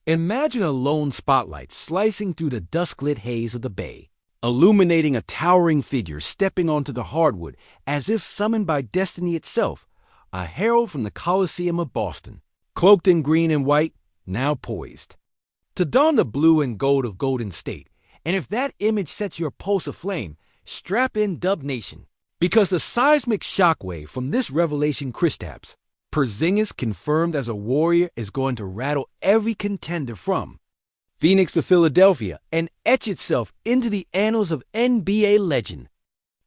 Imagine a lone spotlight slicing through the dusk-lit haze of the bay, illuminating a towering figure stepping onto the hardwood as if summoned by destiny itself, a herald from the Coliseum of Boston, cloaked in green and white, now poised to don the blue and gold of Golden State. And if that image sets your pulse aflame, strap in, Dub Nation, because the seismic shockwave from this revelation Kristaps, Porzingis confirmed as a Warrior, is going to rattle every contender from Phoenix to Philadelphia and etch itself into the annals of NBA legend.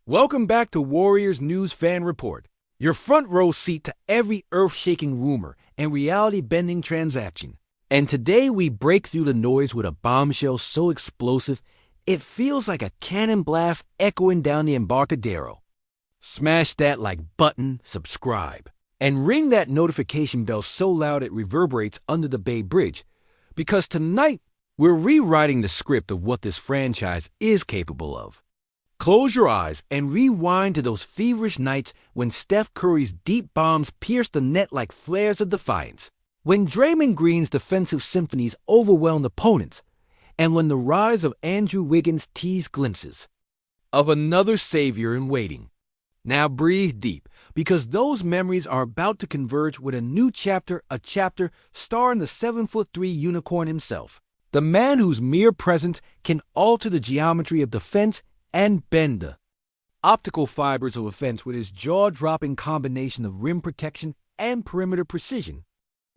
Welcome back to Warriors News Fan Report, your front row seat to every earth-shaking rumor and reality-bending transaction. And today we break through the noise with a bombshell so explosive it feels like a cannon blast echoing down the Embarcadero. Smash that like button, subscribe, and ring that notification bell so loud it reverberates under the Bay Bridge, because tonight we're rewriting the script of what this franchise is capable of. Close your eyes and rewind to those feverish nights when Steph Curry's deep bombs pierced the net like flares of defiance, when Draymond Green's defensive symphonies overwhelmed opponents, and when the rise of Andrew Wiggins teased glimpses of another savior in waiting. Now breathe deep, because those memories are about to converge with a new chapter, a chapter starring the 7'3" unicorn himself, the man whose mere presence can alter the geometry of defense and bend the optical fibers of offense with his jaw-dropping combination of rim protection and perimeter precision.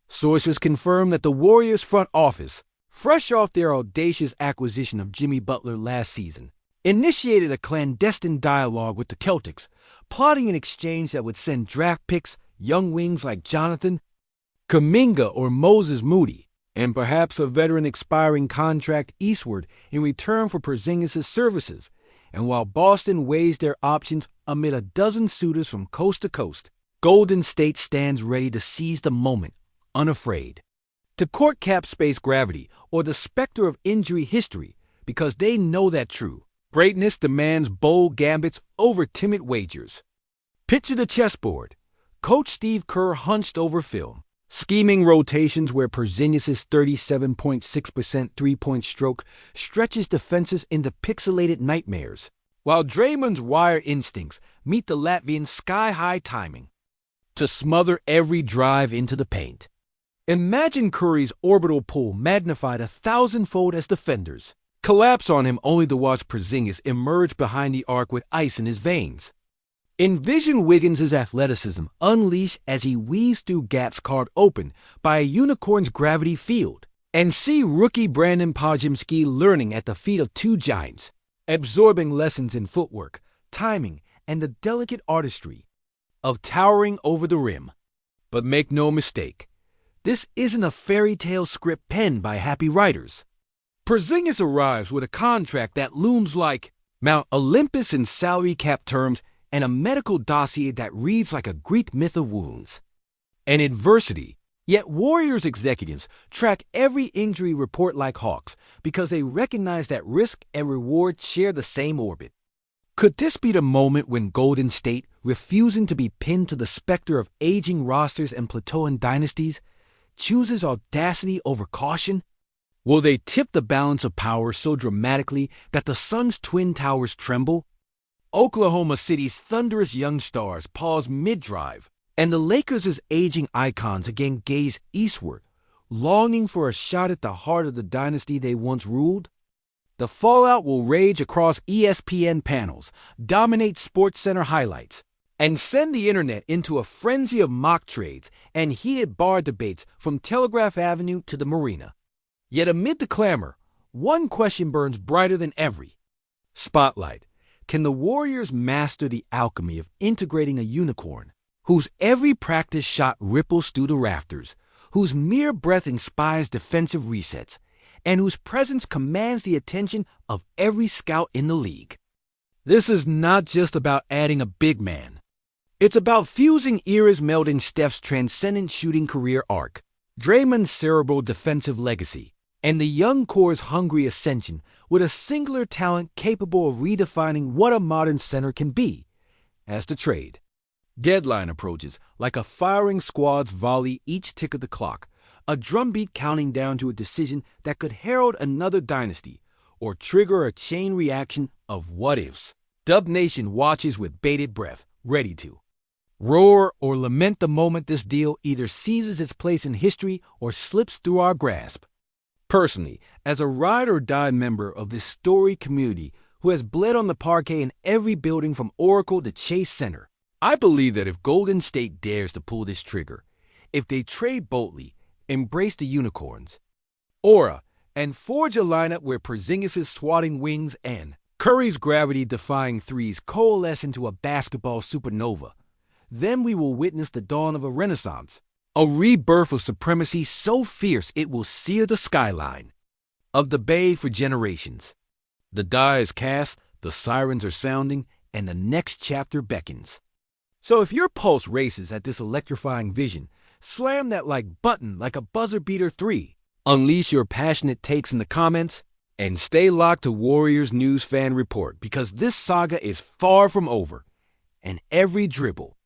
Sources confirm that the Warriors front office, fresh off their audacious acquisition of Jimmy Butler last season, initiated a clandestine dialogue with the Celtics, plotting an exchange that would send draft picks, young wings like Jonathan Kuminga or Moses Moody, and perhaps a veteran expiring contract eastward in return for Porzingis' services. And while Boston weighs their options amid a dozen suitors from coast to coast, Golden State stands ready to seize the moment, unafraid, to court cap space gravity or the specter of injury history, because they know that true greatness demands bold gambits over timid wagers. Picture the chessboard. Coach Steve Kerr hunched over film, scheming rotations where Porzingis' 37.6% three-point stroke stretches defenses into pixelated nightmares, while Draymond's wire instincts meet the Latvian's sky-high timing to smother every drive into the paint. Imagine Curry's orbital pull magnified 1,000-fold as defenders collapse on him only to watch Porzingis emerge behind the arc with ice in his veins. Envision Wiggins' athleticism unleashed as he weaves through gaps carved open by a unicorn's gravity field, and see rookie Brandon Podziemski learning at the feet of two giants, absorbing lessons in footwork, timing, and the delicate artistry of towering over the rim. But make no mistake, this isn't a fairy tale script penned by happy writers. Porzingis arrives with a contract that looms like Mount Olympus in salary cap terms and a medical dossier that reads like a Greek myth of wounds and adversity. Yet Warriors executives track every injury report like hawks because they recognize that risk and reward share the same orbit. Could this be the moment when Golden State, refusing to be pinned to the specter of aging rosters and plateauing dynasties, chooses audacity over caution? Will they tip the balance of power so dramatically that the Suns' twin towers tremble? Oklahoma City's thunderous young stars pause mid-drive, and the Lakers' aging icons again gaze eastward, longing for a shot at the heart of the dynasty they once ruled. The fallout will rage across ESPN panels, dominate SportsCenter highlights, and send the internet into a frenzy of mock trades and heated bar debates from Telegraph Avenue to the Marina. Yet amid the clamor, one question burns brighter than every. Spotlight. Can the Warriors master the alchemy of integrating a unicorn whose every practice shot ripples through the rafters, whose mere breath inspires defensive resets, and whose presence commands the attention of every scout in the league? This is not just about adding a big man. It's about fusing eras melding Steph's transcendent shooting career arc, Draymond's cerebral defensive legacy, and the young core's hungry ascension with a singular talent capable of redefining what a modern center can be. As the trade deadline approaches, like a firing squad's volley each tick of the clock, a drumbeat counting down to a decision that could herald another dynasty or trigger a chain reaction of what-ifs. Dub Nation watches with bated breath, ready to roar or lament the moment this deal either seizes its place in history or slips through our grasp. Personally, as a ride-or-die member of this storied community who has bled on the parquet in every building from Oracle to Chase Center, I believe that if Golden State dares to pull this trigger, if they trade boldly, embrace the unicorns, aura, and forge a lineup where Porzingis' swatting wings and Curry's gravity-defying threes coalesce into a basketball supernova, then we will witness the dawn of a renaissance, a rebirth of supremacy so fierce it will sear the skyline of the Bay for generations. The die is cast, the sirens are sounding, and the next chapter beckons. So if your pulse races at this electrifying vision, slam that like button like a buzzer-beater 3. Unleash your passionate takes in the comments, and stay locked to Warriors News Fan Report because this saga is far from over, and every dribble,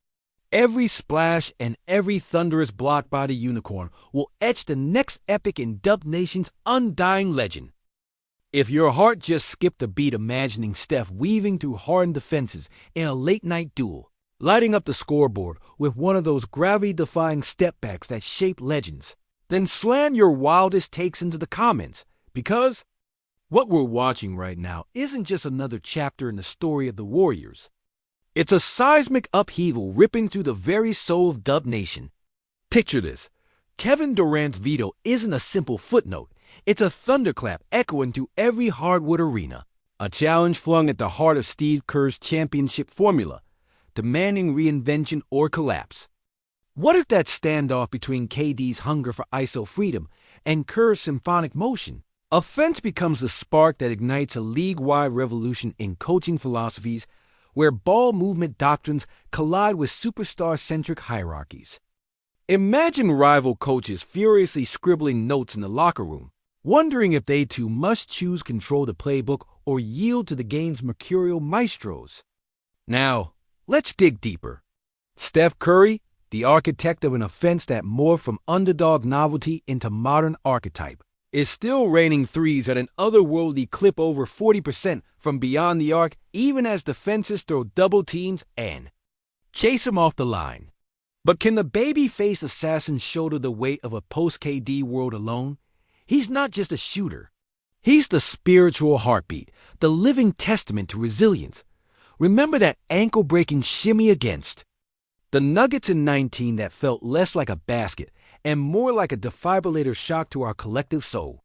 every splash, and every thunderous block by the unicorn will etch the next epic in Dub Nation's undying legend. If your heart just skipped a beat imagining Steph weaving through hardened defenses in a late-night duel, lighting up the scoreboard with one of those gravity-defying step-backs that shape legends, then slam your wildest takes into the comments because what we're watching right now isn't just another chapter in the story of the Warriors. It's a seismic upheaval ripping through the very soul of Dub Nation. Picture this. Kevin Durant's veto isn't a simple footnote. It's a thunderclap echoing through every hardwood arena. A challenge flung at the heart of Steve Kerr's championship formula, demanding reinvention or collapse. What if that standoff between KD's hunger for ISO freedom and Kerr's symphonic motion? Offense becomes the spark that ignites a league-wide revolution in coaching philosophies where ball movement doctrines collide with superstar-centric hierarchies. Imagine rival coaches furiously scribbling notes in the locker room, wondering if they too must choose control the playbook or yield to the game's mercurial maestros. Now, let's dig deeper. Steph Curry, the architect of an offense that morphed from underdog novelty into modern archetype, is still raining threes at an otherworldly clip over 40% from beyond the arc even as defenses throw double teams and chase him off the line. But can the baby-faced assassin shoulder the weight of a post-KD world alone? He's not just a shooter. He's the spiritual heartbeat, the living testament to resilience. Remember that ankle-breaking shimmy against the Nuggets in 19 that felt less like a basket and more like a defibrillator shock to our collective soul.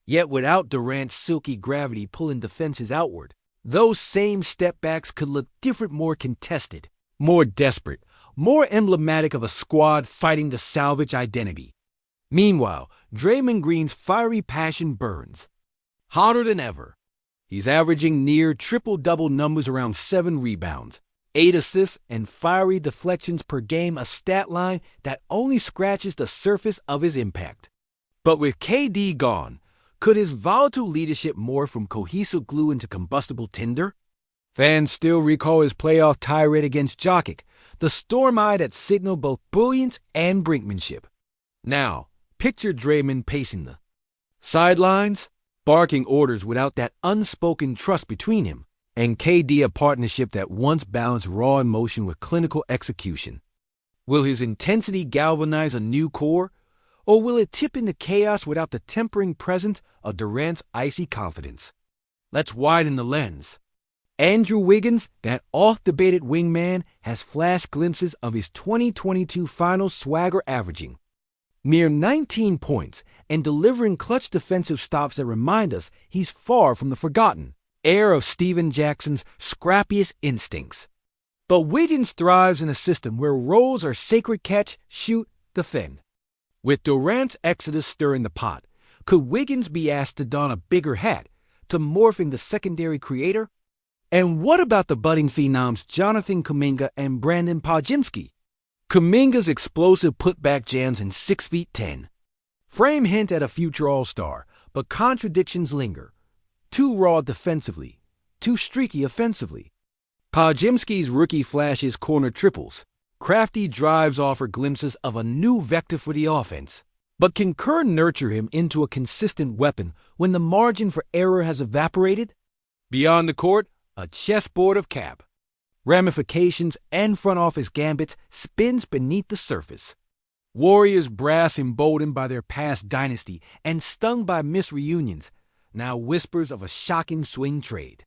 Yet without Durant's silky gravity pulling defenses outward, those same step-backs could look different, more contested, more desperate, more emblematic of a squad fighting to salvage identity. Meanwhile, Draymond Green's fiery passion burns, hotter than ever. He's averaging near triple-double numbers around 7 rebounds, 8 assists, and fiery deflections per game, a stat line that only scratches the surface of his impact. But with KD gone, could his volatile leadership morph from cohesive glue into combustible tinder? Fans still recall his playoff tirade against Jokic, the storm eye that signaled both brilliance and brinkmanship. Now, picture Draymond pacing the sidelines, barking orders without that unspoken trust between him, and KD a partnership that once balanced raw emotion with clinical execution. Will his intensity galvanize a new core, or will it tip into chaos without the tempering presence of Durant's icy confidence? Let's widen the lens. Andrew Wiggins, that oft-debated wingman, has flashed glimpses of his 2022 Finals swagger, averaging mere 19 points and delivering clutch defensive stops that remind us he's far from the forgotten heir of Steven Jackson's scrappiest instincts. But Wiggins thrives in a system where roles are sacred: catch, shoot, defend. With Durant's exodus stirring the pot, could Wiggins be asked to don a bigger hat, to morph into secondary creator? And what about the budding phenoms Jonathan Kuminga and Brandon Podziemski? Kuminga's explosive putback jams in 6'10" frame hint at a future all-star, but contradictions linger. Too raw defensively, too streaky offensively. Podziemski's rookie flashes corner triples. Crafty drives offer glimpses of a new vector for the offense. But can Kerr nurture him into a consistent weapon when the margin for error has evaporated? Beyond the court, a chessboard of cap, ramifications, and front office gambits spins beneath the surface. Warriors brass emboldened by their past dynasty and stung by misreunions, now whispers of a shocking swing trade.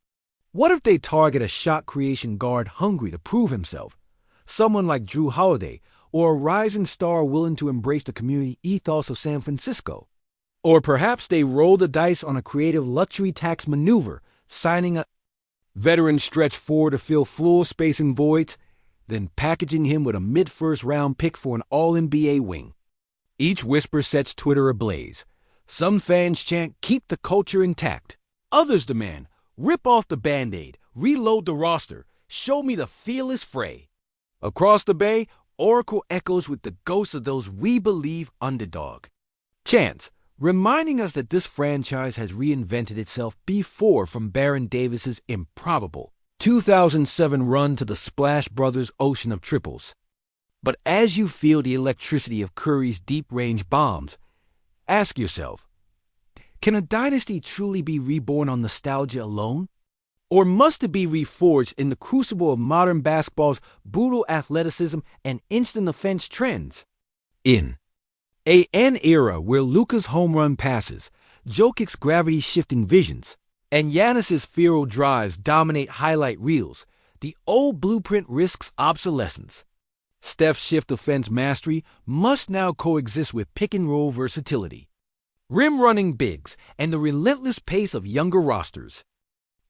What if they target a shot creation guard hungry to prove himself? Someone like Drew Holiday, or a rising star willing to embrace the community ethos of San Francisco. Or perhaps they roll the dice on a creative luxury tax maneuver, signing a veteran stretch forward to fill floor spacing voids, then packaging him with a mid-first round pick for an all-NBA wing. Each whisper sets Twitter ablaze. Some fans chant, "Keep the culture intact." Others demand, "Rip off the Band-Aid, reload the roster, show me the fearless fray." Across the bay, Oracle echoes with the ghosts of those "we believe" underdog chants, reminding us that this franchise has reinvented itself before, from Baron Davis's improbable 2007 run to the Splash Brothers' ocean of triples. But as you feel the electricity of Curry's deep-range bombs, ask yourself, can a dynasty truly be reborn on nostalgia alone? Or must it be reforged in the crucible of modern basketball's brutal athleticism and instant offense trends? In an era where Luka's home run passes, Jokic's gravity-shifting visions, and Giannis's feral drives dominate highlight reels, the old blueprint risks obsolescence. Steph's shift offense mastery must now coexist with pick-and-roll versatility, rim-running bigs, and the relentless pace of younger rosters.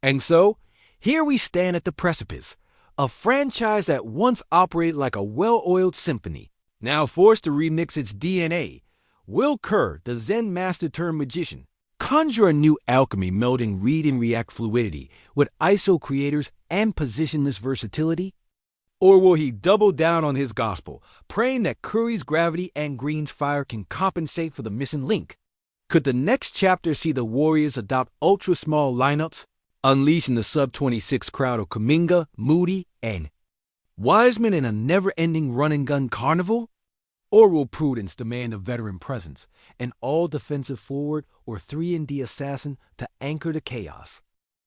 And so, here we stand at the precipice, a franchise that once operated like a well-oiled symphony, now forced to remix its DNA. Will Kerr, the Zen master-turned-magician, conjure a new alchemy melding read and react fluidity with ISO creators and positionless versatility? Or will he double down on his gospel, praying that Curry's gravity and Green's fire can compensate for the missing link? Could the next chapter see the Warriors adopt ultra-small lineups, unleashing the sub-26 crowd of Kuminga, Moody, and Wiseman in a never-ending run-and-gun carnival? Or will prudence demand a veteran presence, an all-defensive forward or 3-and-D assassin to anchor the chaos?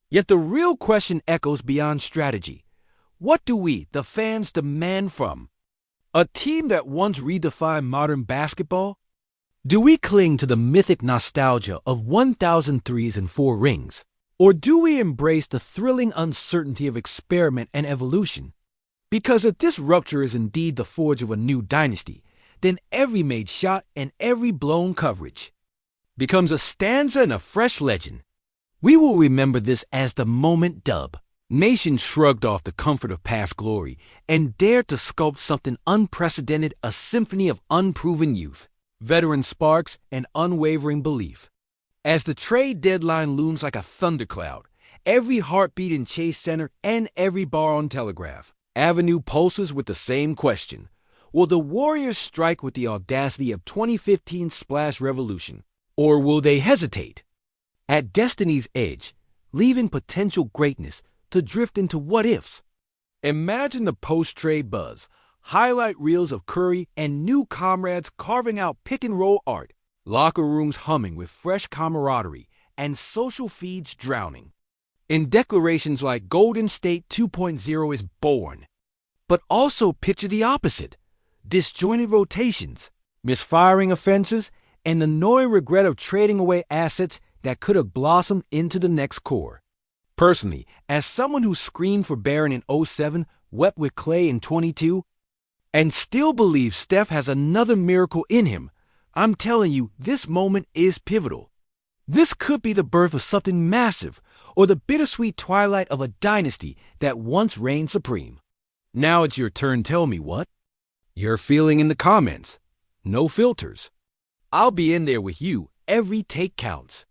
Yet the real question echoes beyond strategy. What do we, the fans, demand from a team that once redefined modern basketball? Do we cling to the mythic nostalgia of 1,000 threes and 4 rings? Or do we embrace the thrilling uncertainty of experiment and evolution? Because if this rupture is indeed the forge of a new dynasty, then every made shot and every blown coverage becomes a stanza and a fresh legend. We will remember this as the moment dub. Nations shrugged off the comfort of past glory and dared to sculpt something unprecedented, a symphony of unproven youth, veteran sparks, and unwavering belief. As the trade deadline looms like a thundercloud, every heartbeat in Chase Center and every bar on Telegraph Avenue pulses with the same question. Will the Warriors strike with the audacity of 2015's Splash Revolution? Or will they hesitate at destiny's edge, leaving potential greatness to drift into what-ifs? Imagine the post-trade buzz, highlight reels of Curry and new comrades carving out pick-and-roll art, locker rooms humming with fresh camaraderie, and social feeds drowning in declarations like Golden State 2.0 is born. But also picture the opposite: disjointed rotations, misfiring offenses, and the gnawing regret of trading away assets that could have blossomed into the next core. Personally, as someone who screamed for Barron in 07, wept with Clay in 22, and still believes Steph has another miracle in him, I'm telling you, this moment is pivotal. This could be the birth of something massive, or the bittersweet twilight of a dynasty that once reigned supreme. Now it's your turn. Tell me what you're feeling in the comments. No filters. I'll be in there with you. Every take counts.